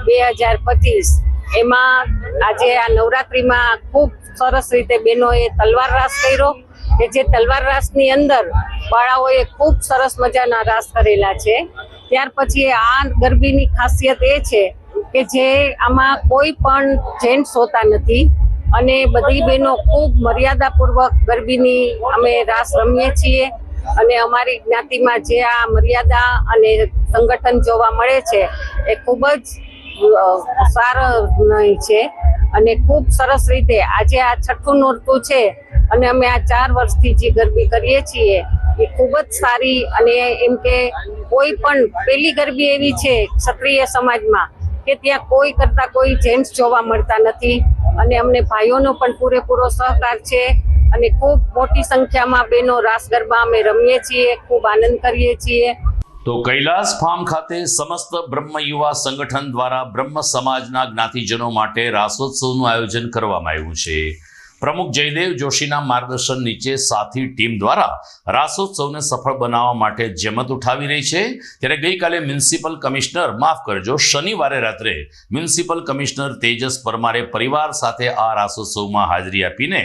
2025, એમાં આજે આ નવરાત્રિમાં ખૂબ સરસ રીતે બહેનોએ તલવાર રાસ કર્યો કે જે તલવાર રાસની અંદર બાળાઓએ ખૂબ સરસ મજાના રાસ કરેલા છે. ત્યાર પછી આ ગરબીની ખાસિયત એ છે કે જે આમાં કોઈ પણ જેન્ટ્સ હોતા નથી અને બધી બહેનો ખૂબ મર્યાદાપૂર્વક ગરબીની અમે રાસ રમીએ છીએ. અને અમારી જ્ઞાતિમાં જે આ મર્યાદા અને સંગઠન જોવા મળે છે એ ખૂબ જ સારું છે અને ખૂબ સરસ રીતે આજે આ છઠ્ઠું નોરતું છે અને અમે આ 4 વર્ષથી જે ગરબી કરીએ છીએ એ ખૂબ જ સારી. અને એમ કે કોઈ પણ પેલી ગરબી એવી છે ક્ષત્રિય સમાજમાં કે ત્યાં કોઈ કરતા કોઈ જેન્ટ્સ જોવા મળતા નથી અને અમને ભાઈઓનો પણ પૂરેપૂરો સહકાર છે અને ખૂબ મોટી સંખ્યામાં બહેનો રાસ ગરબા અમે રમીએ છીએ, ખૂબ આનંદ કરીએ છીએ. તો કૈલાસ ફાર્મ ખાતે સમસ્ત બ્રહ્મ યુવા સંગઠન દ્વારા બ્રહ્મ સમાજના જ્ઞાતિજનો માટે રાસોત્સવનું આયોજન કરવામાં આવ્યું છે. પ્રમુખ જયદેવ જોશીના માર્ગદર્શન નીચે સાથી ટીમ દ્વારા રાસોત્સવને સફળ બનાવવા માટે જહેમત ઉઠાવી રહી છે. ત્યારે ગઈકાલે મ્યુનિસિપલ કમિશનર શનિવારે રાત્રે મ્યુનિસિપલ કમિશનર તેજસ પરમારે પરિવાર સાથે આ રાસોત્સવમાં હાજરી આપીને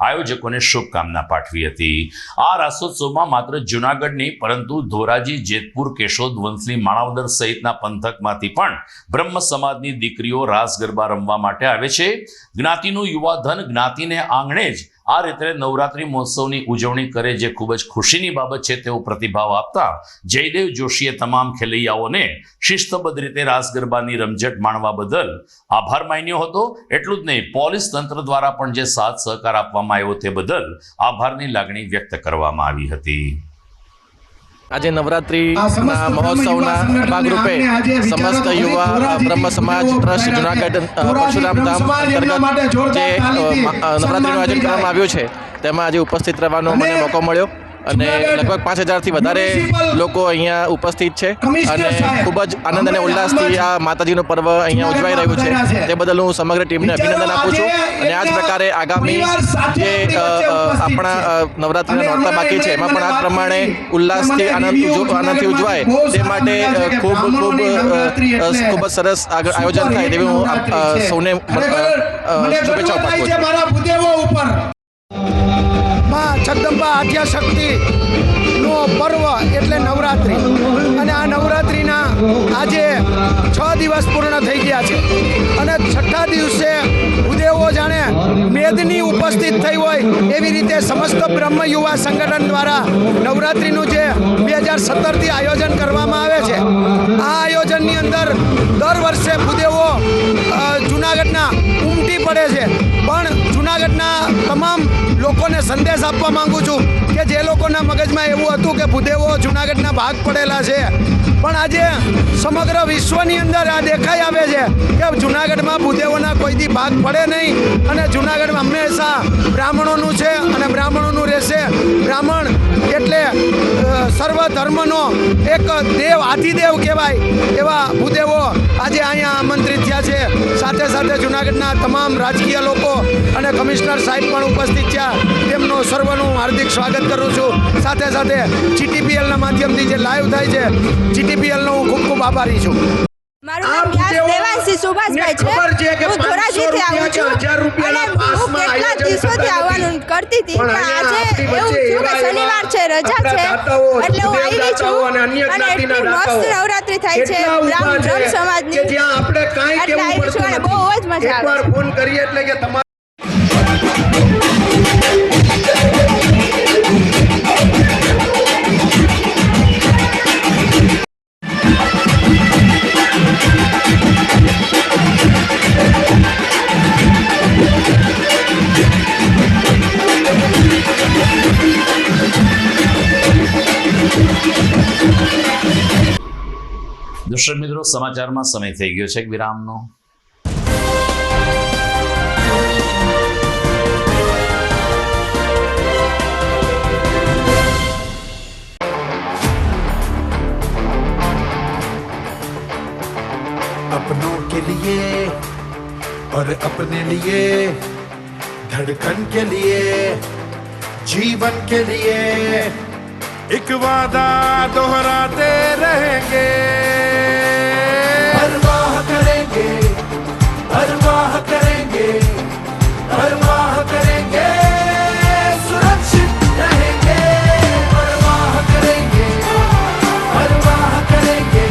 આયોજકોને શુભકામના પાઠવી હતી. આ રાસોત્સવમાં માત્ર જૂનાગઢ નહીં પરંતુ ધોરાજી, જેતપુર, કેશોદ, વંથલી, માણાવદર સહિતના પંથકમાંથી પણ બ્રહ્મ સમાજની દીકરીઓ રાસ ગરબા રમવા માટે આવે છે. જ્ઞાતિનું યુવાધન જ્ઞાતિને આંગણે જ આ રીતે નવરાત્રી મહોત્સવની ઉજવણી કરે જે ખૂબ જ ખુશીની બાબત છે તેવો પ્રતિભાવ આપતા જયદેવ જોશીએ તમામ ખેલૈયાઓને શિસ્તબદ્ધ રીતે રાસ ગરબાની રમઝટ માણવા બદલ આભાર માન્યો હતો. એટલું જ નહીં, પોલીસ તંત્ર દ્વારા પણ જે સાથ સહકાર આપવામાં આવ્યો તે બદલ આભારની લાગણી વ્યક્ત કરવામાં આવી હતી. આજે નવરાત્રીના મહોત્સવના ભાગરૂપે સમસ્ત યુવા બ્રહ્મ સમાજ ટ્રસ્ટ જુનાગઢ પરશુરામ ધામ અંતર્ગત જે નવરાત્રીનું આયોજન કરવામાં આવ્યું છે તેમાં આજે ઉપસ્થિત રહેવાનો મને મોકો મળ્યો અને લગભગ 5000થી વધારે લોકો અહીંયા ઉપસ્થિત છે અને ખૂબ જ આનંદ અને ઉલ્લાસથી આ માતાજીનું પર્વ અહીંયા ઉજવાઈ રહ્યું છે. તે બદલ હું સમગ્ર ટીમને અભિનંદન આપું છું અને આ જ પ્રકારે આગામી જે આપણા નવરાત્રીના નોરતા બાકી છે એમાં પણ આ પ્રમાણે ઉલ્લાસથી આનંદથી ઉજવાય તે માટે ખૂબ જ સરસ આયોજન થાય તેવી હું સૌને શુભેચ્છાઓ પાઠવું છું. જગદંબા આદ્યશક્તિનો પર્વ એટલે નવરાત્રિ અને આ નવરાત્રિના આજે 6 દિવસ પૂર્ણ થઈ ગયા છે અને 6ઠા દિવસે ભૂદેવો જાણે મેદની ઉપસ્થિત થઈ હોય એવી રીતે સમસ્ત બ્રહ્મ યુવા સંગઠન દ્વારા નવરાત્રિનું જે 2017થી આયોજન કરવામાં આવે છે, આ આયોજનની અંદર દર વર્ષે ભૂદેવો જૂનાગઢના ઉમટી પડે છે. પણ જૂનાગઢના તમામ લોકોને સંદેશ આપવા માંગુ છું કે જે લોકોના મગજમાં એવું હતું કે ભૂદેવો જૂનાગઢના ભાગ પડેલા છે, પણ આજે સમગ્ર વિશ્વની અંદર આ દેખાઈ આવે છે કે જૂનાગઢમાં ભૂદેવોના કોઈથી ભાગ પડે નહીં અને જૂનાગઢમાં હંમેશા બ્રાહ્મણોનું છે અને બ્રાહ્મણોનું રહેશે. બ્રાહ્મણ એટલે સર્વ ધર્મનો એક દેવ, આદિદેવ કહેવાય એવા ભૂદેવો આજે અહીંયા આમંત્રિત થયા છે. સાથે સાથે જૂનાગઢના તમામ રાજકીય લોકો અને કમિશનર સાહેબ પણ ઉપસ્થિત થયા. તેમનું સર્વનું હાર્દિક સ્વાગત કરું છું. સાથે સાથે GTPLના માધ્યમથી જે લાઈવ થાય છે, GTPLનો હું ખૂબ ખૂબ આભારી છું. મારું નામ દેવાંશી સુભાષભાઈ છે. હું ધોરાજીથી આવું છું અને હું કેટલા દિવસોથી આવવાનું કરતી હતી, પણ આજે એવું થયું કે શનિવાર છે, રજા છે, એટલે હું આવી છું અને એટલી મસ્ત નવરાત્રી થાય છે બ્રહ્મ સમાજની, એટલે આવી છું અને બહુ જ મજા આવે છે. ફોન કરીએ એટલે કે તમારે દર્શક મિત્રો, સમાચારમાં સમય થઈ ગયો છે એક વિરામનો. अपनों के लिए और अपने लिए, धड़कन के लिए, जीवन के लिए एक वादा दोहराते रहेंगे. परवाह करेंगे, परवाह करेंगे, परवाह करेंगे, सुरक्षित रहेंगे. परवाह करेंगे, परवाह करेंगे,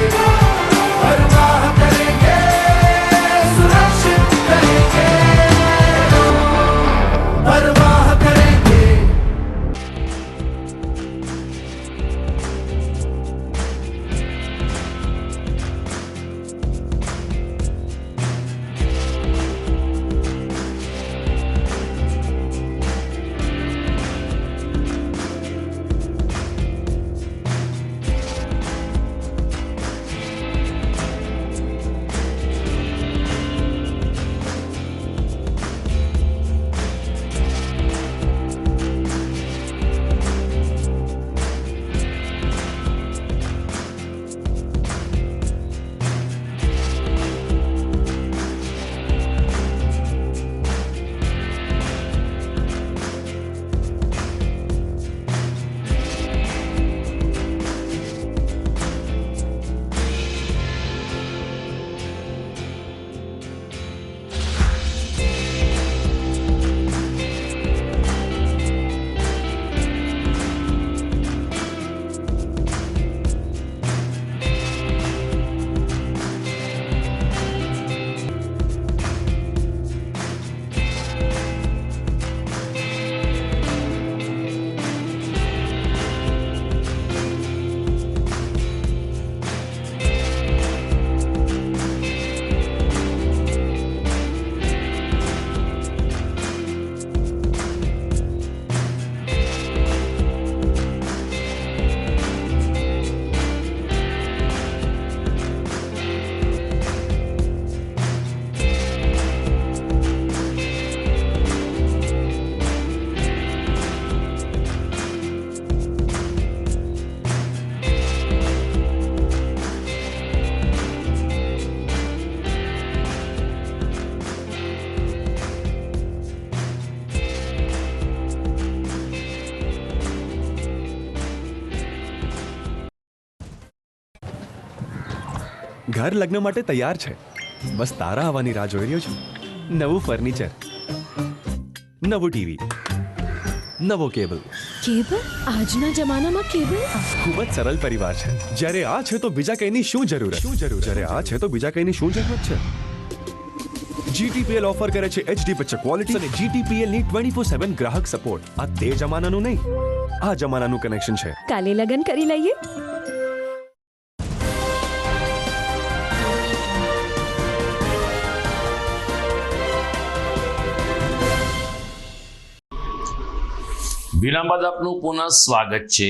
परवाह करेंगे, सुरक्षित रहेंगे. परवाह करेंगे. ઘર લગ્ન માટે તૈયાર છે, બસ તારા આવવાની રાહ જોઈ રહ્યો છું. નવું ફર્નિચર, નવું ટીવી, નવો કેબલ, કેબલ? આજના જમાનામાં કેબલ? ખૂબ જ સરળ પરિવાર છે. જ્યારે આ છે તો બીજા કંઈની શું જરૂર? જ્યારે આ છે તો બીજા કંઈની શું જરૂરત છે? GTPL ઓફર કરે છે HD પિક્ચર ક્વોલિટી અને GTPL ની 24/7 ગ્રાહક સપોર્ટ. આ તે જમાનાનું નહીં, આ જમાનાનું કનેક્શન છે. કાલે લગન કરી લઈએ. વિરામ બાદ આપનું પુનઃ સ્વાગત છે.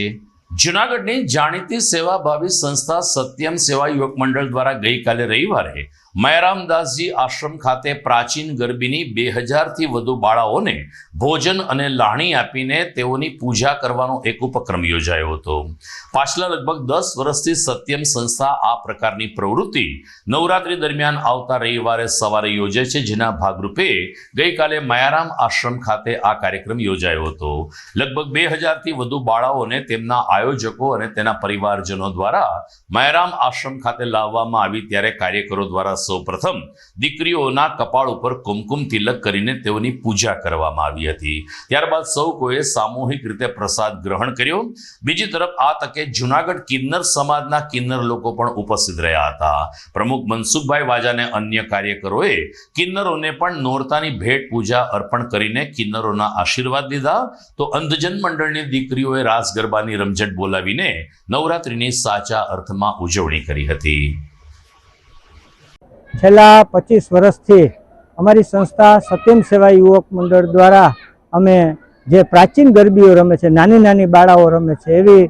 જૂનાગઢની જાણીતી સેવાભાવી સંસ્થા સત્યમ સેવા યુવક મંડળ દ્વારા ગઈકાલે રવિવારે મયારામદાસજી આશ્રમ ખાતે પ્રાચીન ગરબીની 2000થી વધુ બાળાઓને ભોજન અને લાણી આપીને તેઓની પૂજા કરવાનો એક ઉપક્રમ યોજાયો હતો. પાછલા લગભગ 10 વર્ષથી સત્યમ સંસ્થા આ પ્રકારની પ્રવૃત્તિ નવરાત્રી દરમિયાન આવતા રવિવારે સવારે યોજે છે, જેના ભાગરૂપે ગઈકાલે મયારામ આશ્રમ ખાતે આ કાર્યક્રમ યોજાયો હતો. લગભગ 2000થી વધુ બાળાઓને તેમના આયોજકો અને તેના પરિવારજનો દ્વારા મયારામ આશ્રમ ખાતે લાવવામાં આવી, ત્યારે કાર્યકરો દ્વારા સૌપ્રથમ દીકરીઓના કપાળ ઉપર કુમકુમ તિલક કરીને તેઓની પૂજા કરવામાં આવી હતી. ત્યારબાદ સૌ કોઈએ સામૂહિક રીતે પ્રસાદ ગ્રહણ કર્યો. બીજી તરફ આ તકે જૂનાગઢ કિન્નર સમાજના કિન્નર લોકો પણ ઉપસ્થિત રહ્યા હતા. પ્રમુખ મનસુખભાઈ વાજાને અન્ય કાર્યકરોએ કિન્નરોને પણ નોરતાની ભેટ પૂજા અર્પણ કરીને કિન્નરોના આશીર્વાદ લીધા, તો અંધજન મંડળની દીકરીઓએ રાસ ગરબાની રમઝટ બોલાવીને નવરાત્રીની સાચા અર્થમાં ઉજવણી કરી હતી. છેલ્લા 25 વર્ષથી અમારી સંસ્થા સત્યમ સેવા યુવક મંડળ દ્વારા અમે જે પ્રાચીન ગરબીઓ રમે છે, નાની નાની બાળાઓ રમે છે, એવી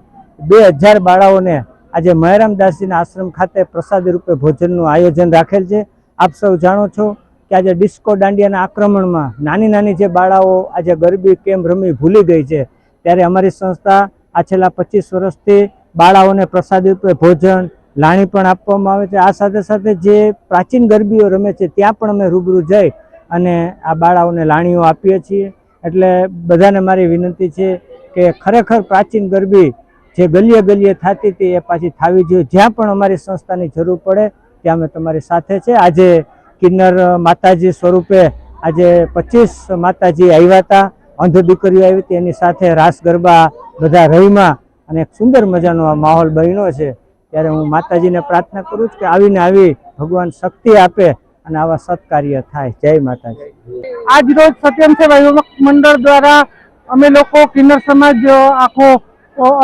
2000 બાળાઓને આજે મયારામદાસજીના આશ્રમ ખાતે પ્રસાદી રૂપે ભોજનનું આયોજન રાખેલ છે. આપ સૌ જાણો છો કે આજે ડિસ્કો દાંડિયાના આક્રમણમાં નાની નાની જે બાળાઓ આજે ગરબી કેમ રમી ભૂલી ગઈ છે, ત્યારે અમારી સંસ્થા આ છેલ્લા 25 વર્ષથી બાળાઓને પ્રસાદી રૂપે ભોજન લાણી પણ આપવામાં આવે છે. આ સાથે સાથે જે પ્રાચીન ગરબીઓ રમે છે ત્યાં પણ અમે રૂબરૂ જઈ અને આ બાળાઓને લાણીઓ આપીએ છીએ. એટલે બધાને મારી વિનંતી છે કે ખરેખર પ્રાચીન ગરબી જે ગલીએ ગલીએ થતી હતી એ પાછી થવી જોઈએ. જ્યાં પણ અમારી સંસ્થાની જરૂર પડે ત્યાં અમે તમારી સાથે છે. આજે કિન્નર માતાજી સ્વરૂપે આજે 25 માતાજી આવ્યા હતા, અંધ દીકરીઓ આવી હતી, એની સાથે રાસ ગરબા બધા રહીમાં અને એક સુંદર મજાનો આ માહોલ બન્યો છે. ત્યારે હું માતાજીને પ્રાર્થના કરું છું કે આવીને આવી ભગવાન શક્તિ આપે અને આવા સત્કાર્ય થાય. જય માતાજી. આજ રોજ સત્યમ સેવા યુવક મંડળ દ્વારા અમે લોકો કિન્નર સમાજ આખો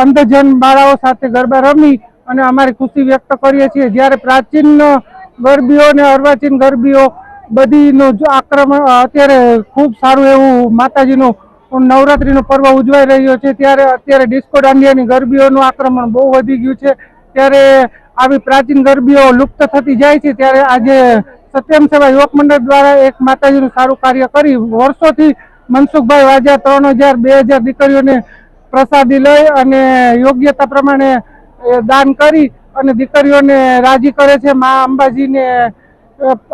અંધજન બાળાઓ સાથે ગરબા રમી અને અમારી ખુશી વ્યક્ત કરીએ છીએ. જ્યારે પ્રાચીન ગરબીઓ અને અર્વાચીન ગરબીઓ બધીનું આક્રમણ અત્યારે ખૂબ સારું એવું માતાજીનું નવરાત્રીનો પર્વ ઉજવાઈ રહ્યો છે, ત્યારે અત્યારે ડિસ્કો દાંડિયાની ગરબીઓનું આક્રમણ બહુ વધી ગયું છે. ત્યારે આવી પ્રાચીન ગરબીઓ લુપ્ત થતી જાય છે. ત્યારે આજે સત્યમ સેવા યુવક મંડળ દ્વારા એક માતાજીનું સારું કાર્ય કરી વર્ષોથી મનસુખભાઈ વાજા 3000-2000 દીકરીઓને પ્રસાદી લઈ અને યોગ્યતા પ્રમાણે દાન કરી અને દીકરીઓને રાજી કરે છે. મા અંબાજીને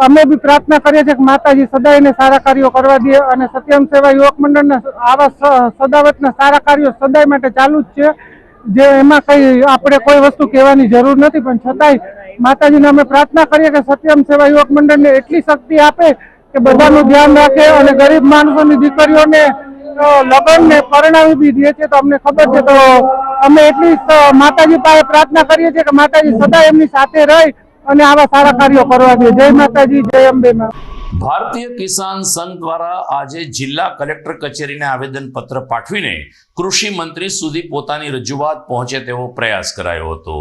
અમે બી પ્રાર્થના કરીએ છીએ કે માતાજી સદાયને સારા કાર્યો કરવા દે અને સત્યમ સેવા યુવક મંડળના આવા સદાવતના સારા કાર્યો સદાય માટે ચાલુ જ છે. જે એમાં કઈ આપણે કોઈ વસ્તુ કહેવાની જરૂર નથી, પણ છતાંય માતાજીને અમે પ્રાર્થના કરીએ કે સત્યમ સેવા યુવક મંડળને એટલી શક્તિ આપે કે બધાનું ધ્યાન રાખે અને ગરીબ માણસોની દીકરીઓને લગ્ન ને પરણાવી બી દે છે. તો અમને ખબર છે, તો અમે એટલી માતાજી પાસે પ્રાર્થના કરીએ છીએ કે માતાજી સદા એમની સાથે રહી અને આવા સારા કાર્યો કરવા દે. જય માતાજી, જય અંબે માં. ભારતીય કિસાન સંઘ દ્વારા આજે જિલ્લા કલેક્ટર કચેરીને આવેદનપત્ર પાઠવીને કૃષિ મંત્રી સુધી પોતાની રજૂઆત પહોંચે તેવો પ્રયાસ કરાયો હતો.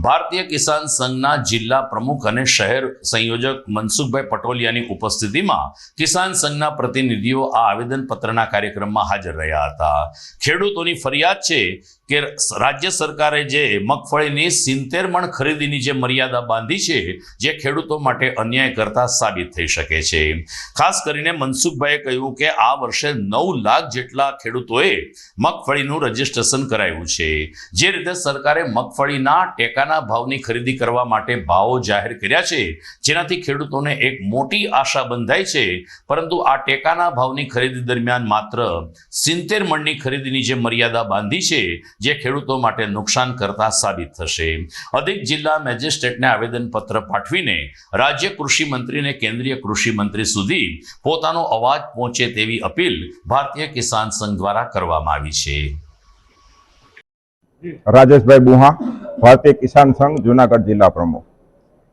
ભારતીય કિસાન સંઘના જિલ્લા પ્રમુખ અને શહેર સંયોજક મનસુખભાઈ પટોલિયાની ઉપસ્થિતિમાં કિસાન સંઘના પ્રતિનિધિઓ આ આવેદનપત્રના કાર્યક્રમમાં હાજર રહ્યા હતા. ખેડૂતોની ફરિયાદ છે કે રાજ્ય સરકારે જે મગફળીની 70 મણ ખરીદીની જે મર્યાદા બાંધી છે, જે ખેડૂતો માટે અન્યાય કરતા સાબિત થઈ શકે છે. ખાસ કરીને મનસુખભાઈએ કહ્યું કે આ વર્ષે 9 લાખ જેટલા ખેડૂતોએ મગફળીનું રજીસ્ટ્રેશન કરાયું છે. જે રીતે સરકારે મગફળીના ટેકાના ભાવની ખરીદી કરવા માટે ભાવો જાહેર કર્યા છે, જેનાથી ખેડૂતોને એક મોટી આશા બંધાઈ છે, પરંતુ આ ટેકાના ભાવની ખરીદી દરમિયાન માત્ર 70 મણની ખરીદીની જે મર્યાદા બાંધી છે, જે ખેડૂતો માટે નુકસાન કરતા સાબિત થશે. અધિક જિલ્લા મેજિસ્ટ્રેટને આવેદનપત્ર પાઠવીને રાજ્ય કૃષિ મંત્રી અને કેન્દ્રીય કૃષિ મંત્રી સુધી પોતાનો અવાજ પહોંચે તેવી અપીલ ભારતીય કિસાન સંઘ દ્વારા કરવામાં આવી છે. રાજેશભાઈ બુહા, ભારતીય કિસાન સંઘ જુનાગઢ જિલ્લા પ્રમુખ.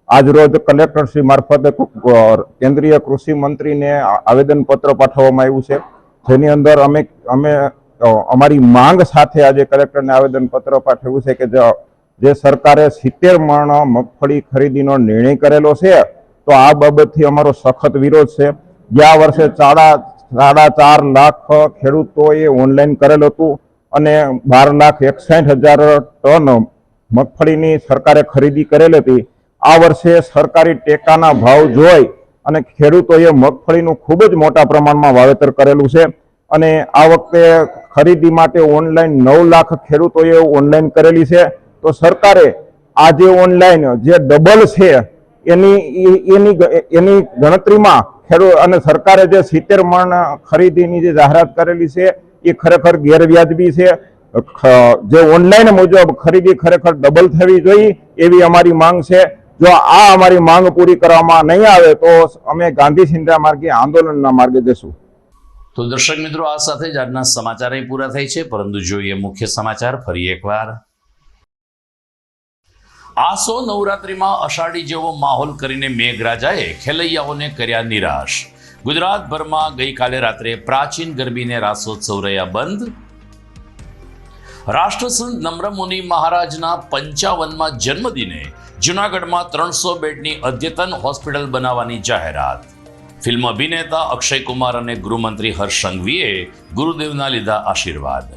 આજ રોજ કલેક્ટર શ્રી મારફતે કેન્દ્રીય કૃષિ મંત્રીને આવેદનપત્ર પાઠવવામાં આવ્યું છે, જેની અંદર અમે અમારી માંગ સાથે આજે કલેક્ટરને આવેદનપત્ર પાઠવ્યું છે કે જે સરકારે 70 મણ મગફળી ખરીદીનો નિર્ણય કરેલો છે, તો આ બાબતથી અમારો સખત વિરોધ છે. ગયા વર્ષે 4.5 લાખ ખેડૂતોએ ઓનલાઈન કરેલું હતું અને 12,61,000 ટન મગફળીની સરકારે ખરીદી કરેલી હતી. આ વર્ષે સરકારી ટેકાના ભાવ જોઈ અને ખેડૂતોએ મગફળીનું ખૂબ જ મોટા પ્રમાણમાં વાવેતર કરેલું છે અને આ વખતે ખરીદી માટે ઓનલાઈન 9 લાખ ખેડૂતોએ ઓનલાઈન કરેલી છે. તો સરકારે આ જે ઓનલાઈન જે ડબલ છે એની ગણતરીમાં ખેડૂત અને સરકારે જે 70 મણ ખરીદીની જે જાહેરાત કરેલી છે એ ખરેખર ગેરવ્યાજબી છે. જે ઓનલાઈન મુજબ ખરીદી ખરેખર ડબલ થવી જોઈએ એવી અમારી માંગ છે. જો આ અમારી માંગ પૂરી કરવામાં નહીં આવે તો અમે ગાંધી ચિંધ્યા માર્ગે આંદોલનના માર્ગે જશું. તો દર્શક મિત્રો, આ સાથે જ આજના સમાચાર અહીં પૂરા થાય છે, પરંતુ જોઈએ મુખ્ય સમાચાર ફરી એકવાર. આસો નવરાત્રીમાં અષાઢી જેવો માહોલ કરીને મેઘરાજાએ ખેલૈયાઓને કર્યા નિરાશ. ગુજરાતભરમાં ગઈકાલે રાત્રે પ્રાચીન ગરબીને રાસોત્સવ રહ્યા બંધ. રાષ્ટ્રસંત નમ્રમુનિ મહારાજના 55મા જન્મદિને જૂનાગઢમાં 300 બેડની અદ્યતન હોસ્પિટલ બનાવવાની જાહેરાત. ફિલ્મ અભિનેતા અક્ષય કુમાર અને ગૃહમંત્રી હર્ષ સંઘવીએ ગુરુદેવના લીધા આશીર્વાદ.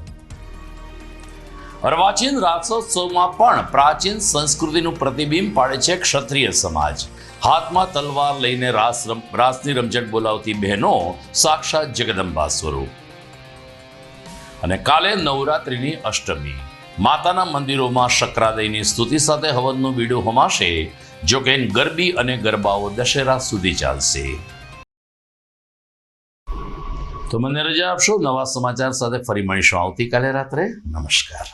અર્વાચીન રાસોત્સવમાં પણ પ્રાચીન સંસ્કૃતિનું પ્રતિબિંબ પાડે છે ક્ષત્રિય સમાજ. હાથમાં તલવાર લઈને રાસની રમઝટ બોલાવતી બહેનો સાક્ષાત જગદંબા સ્વરૂપ. અને કાલે નવરાત્રિની અષ્ટમી. માતાના મંદિરોમાં શક્રાદયની સ્તુતિ સાથે હવનનું બીડું હોમાશે. જોકે ગરબી અને ગરબાઓ દશેરા સુધી ચાલશે. તો મને રજા આપશો. નવા સમાચાર સાથે ફરી મળીશું આવતીકાલે રાત્રે. નમસ્કાર.